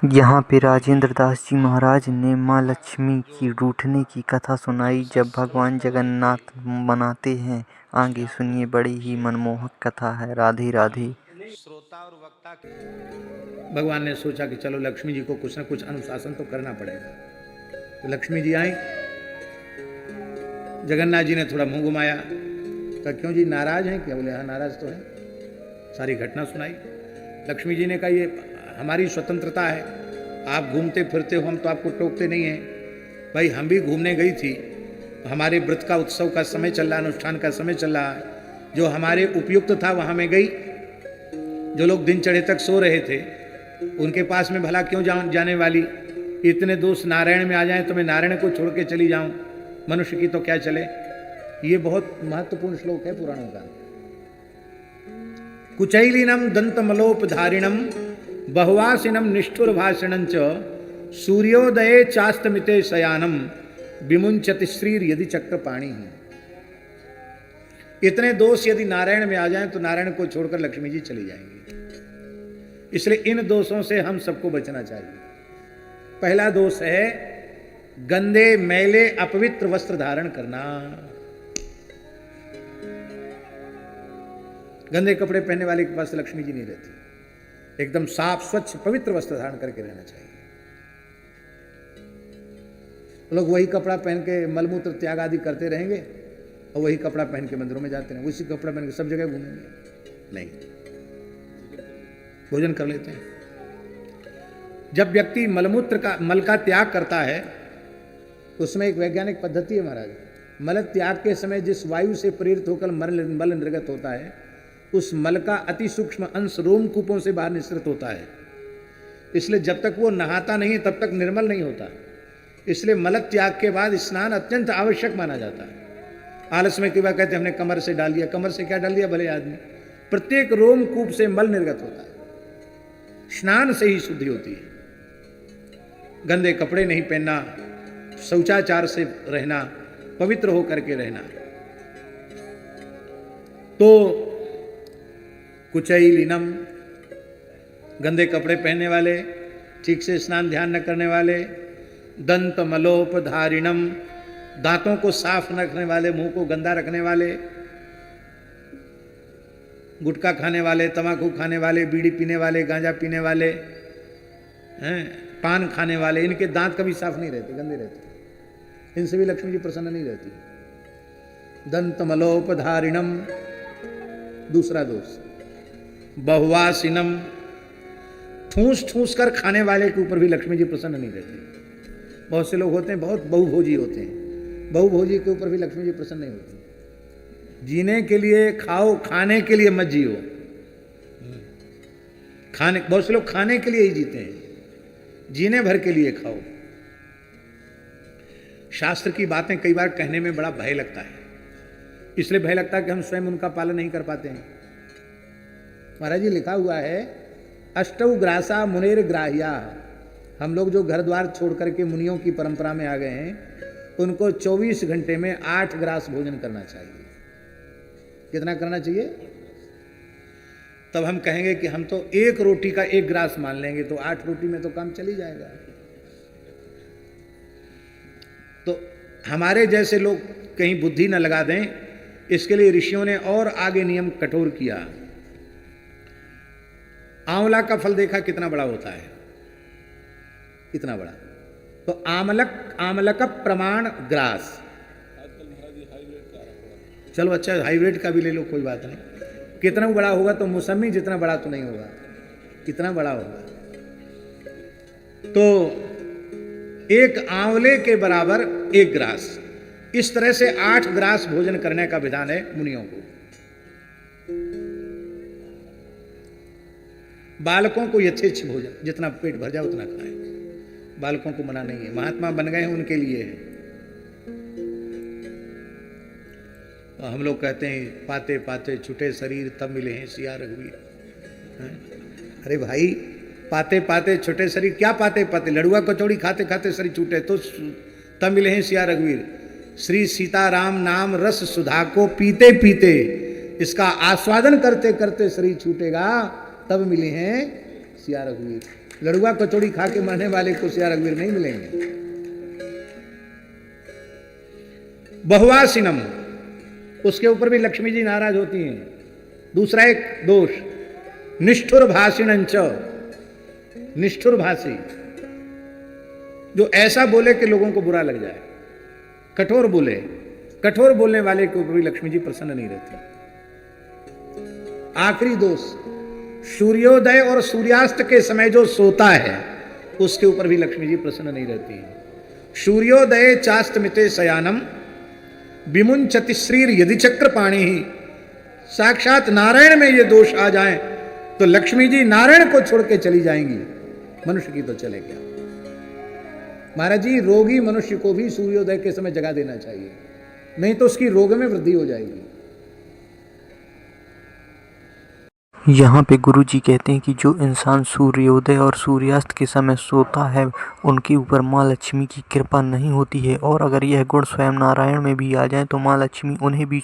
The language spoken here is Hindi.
यहाँ पे राजेंद्र दास जी महाराज ने माँ लक्ष्मी की रूठने की कथा सुनाई। जब भगवान जगन्नाथ मनाते हैं, आगे सुनिए, बड़ी ही मनमोहक कथा है। राधे राधे। श्रोता और वक्ता भगवान ने सोचा कि चलो लक्ष्मी जी को कुछ ना कुछ अनुशासन तो करना पड़ेगा। तो लक्ष्मी जी आई, जगन्नाथ जी ने थोड़ा मुंह घुमाया, कहा क्यों जी नाराज हैं क्या? बोले हाँ नाराज तो है। सारी घटना सुनाई। लक्ष्मी जी ने कहा ये हमारी स्वतंत्रता है, आप घूमते फिरते हो, हम तो आपको टोकते नहीं हैं। भाई हम भी घूमने गई थी, हमारे व्रत का उत्सव का समय चल रहा, अनुष्ठान का समय चल रहा, जो हमारे उपयुक्त था वहां में गई। जो लोग दिन चढ़े तक सो रहे थे उनके पास में भला क्यों जाने वाली? इतने दोस्त नारायण में आ जाएं तो मैं नारायण को छोड़ के चली जाऊं, मनुष्य की तो क्या चले। ये बहुत महत्वपूर्ण श्लोक है पुराणों का। कुचैलिनम दंतमलोपधारिणम बहुवासिनम निष्ठुर भाषणं च सूर्योदये चास्तमिते शयानम विमुंचति श्रीर यदि चक्रपाणि। इतने दोष यदि नारायण में आ जाएं तो नारायण को छोड़कर लक्ष्मी जी चली जाएंगी। इसलिए इन दोषों से हम सबको बचना चाहिए। पहला दोष है गंदे मैले अपवित्र वस्त्र धारण करना। गंदे कपड़े पहनने वाले के पास लक्ष्मी जी नहीं रहती। एकदम साफ स्वच्छ पवित्र वस्त्र धारण करके रहना चाहिए। लोग वही कपड़ा पहन के मलमूत्र त्याग आदि करते रहेंगे और वही कपड़ा पहन के मंदिरों में जाते हैं, उसी कपड़ा पहन के सब जगह घूमेंगे। नहीं, भोजन कर लेते हैं। जब व्यक्ति मलमूत्र का मल का त्याग करता है तो उसमें एक वैज्ञानिक पद्धति है महाराज। मल त्याग के समय जिस वायु से प्रेरित होकर मल निर्गत होता है, उस मल का अति सूक्ष्म अंश रोमकूपों से बाहर निसृत होता है। इसलिए जब तक वो नहाता नहीं तब तक निर्मल नहीं होता। इसलिए मल त्याग के बाद स्नान अत्यंत आवश्यक माना जाता है। आलस में कई बार कहते हैं हमने कमर से डाल दिया। कमर से क्या डाल दिया भले आदमी? प्रत्येक रोमकूप से मल निर्गत होता है। स्नान से ही शुद्धि होती है। गंदे कपड़े नहीं पहनना, शौचाचार से रहना, पवित्र होकर के रहना। तो कुचैलिनम, गंदे कपड़े पहनने वाले, ठीक से स्नान ध्यान न करने वाले, दंत मलोपधारिणम, दांतों को साफ न रखने वाले, मुंह को गंदा रखने वाले, गुटखा खाने वाले, तंबाकू खाने वाले, बीड़ी पीने वाले, गांजा पीने वाले, पान खाने वाले, इनके दांत कभी साफ नहीं रहते, गंदे रहते। इनसे भी लक्ष्मी जी प्रसन्न नहीं रहती। दंत मलोपधारिणम। दूसरा दोष बहुवासिनम, ठूस ठूस कर खाने वाले के ऊपर भी लक्ष्मी जी प्रसन्न नहीं रहती। बहुत से लोग होते हैं बहुत बहुभोजी होते हैं, बहुभोजी के ऊपर भी लक्ष्मी जी प्रसन्न नहीं होती। जीने के लिए खाओ, खाने के लिए मत जियो। खाने, बहुत से लोग खाने के लिए ही जीते हैं, जीने भर के लिए खाओ। शास्त्र की बातें कई बार कहने में बड़ा भय लगता है। इसलिए भय लगता है कि हम स्वयं उनका पालन नहीं कर पाते हैं। महाराज जी लिखा हुआ है अष्टौ ग्रासा मुनेर ग्राह्या। हम लोग जो घर द्वार छोड़ करके मुनियों की परंपरा में आ गए हैं, उनको 24 घंटे में 8 ग्रास भोजन करना चाहिए। कितना करना चाहिए? तब हम कहेंगे कि हम तो एक रोटी का 1 ग्रास मान लेंगे, तो 8 रोटी में तो काम चल ही जाएगा। तो हमारे जैसे लोग कहीं बुद्धि न लगा दें, इसके लिए ऋषियों ने और आगे नियम कठोर किया। आंवला का फल देखा कितना बड़ा होता है, इतना बड़ा। तो आमलक प्रमाण ग्रास। चलो अच्छा हाइब्रिड का भी ले लो, कोई बात नहीं। कितना बड़ा होगा तो मौसमी जितना बड़ा तो नहीं होगा, कितना बड़ा होगा। तो एक आंवले के बराबर 1 ग्रास। इस तरह से 8 ग्रास भोजन करने का विधान है मुनियों को। बालकों को यथेच्छ भोजन, जितना पेट भर जाए उतना खाएं। बालकों को मना नहीं है, महात्मा बन गए हैं उनके लिए है। हम लोग कहते हैं पाते पाते छूटे शरीर तब मिले हैं सिया रघुवीर। अरे भाई पाते पाते छूटे शरीर, क्या पाते पाते? लड़ुआ कचौड़ी खाते खाते शरीर छूटे तो तब मिले हैं सिया रघुवीर। श्री सीताराम नाम रस सुधा को पीते पीते, इसका आस्वादन करते करते शरीर छूटेगा, तब मिले हैं सिया रघुवीर। लड़ुआ कचौड़ी खा के मरने वाले कुशिया रघुवीर नहीं मिलेंगे। बहुवासिनम, उसके ऊपर भी लक्ष्मी जी नाराज होती हैं। दूसरा एक दोष, निष्ठुर भाषिणंच, निष्ठुर भाषी, जो ऐसा बोले कि लोगों को बुरा लग जाए, कठोर बोले, कठोर बोलने वाले के ऊपर भी लक्ष्मी जी प्रसन्न नहीं रहती। आखिरी दोष, सूर्योदय और सूर्यास्त के समय जो सोता है उसके ऊपर भी लक्ष्मी जी प्रसन्न नहीं रहती है। सूर्योदय चास्तमिते शयानम विमुंचति श्रीर यदि चक्र पाणी ही, साक्षात नारायण में ये दोष आ जाएं तो लक्ष्मी जी नारायण को छोड़ के चली जाएंगी, मनुष्य की तो चले क्या। महाराज जी, रोगी मनुष्य को भी सूर्योदय के समय जगा देना चाहिए, नहीं तो उसकी रोग में वृद्धि हो जाएगी। यहाँ पे गुरुजी कहते हैं कि जो इंसान सूर्योदय और सूर्यास्त के समय सोता है उनके ऊपर माँ लक्ष्मी की कृपा नहीं होती है, और अगर यह गुण स्वयं नारायण में भी आ जाए तो माँ लक्ष्मी उन्हें भी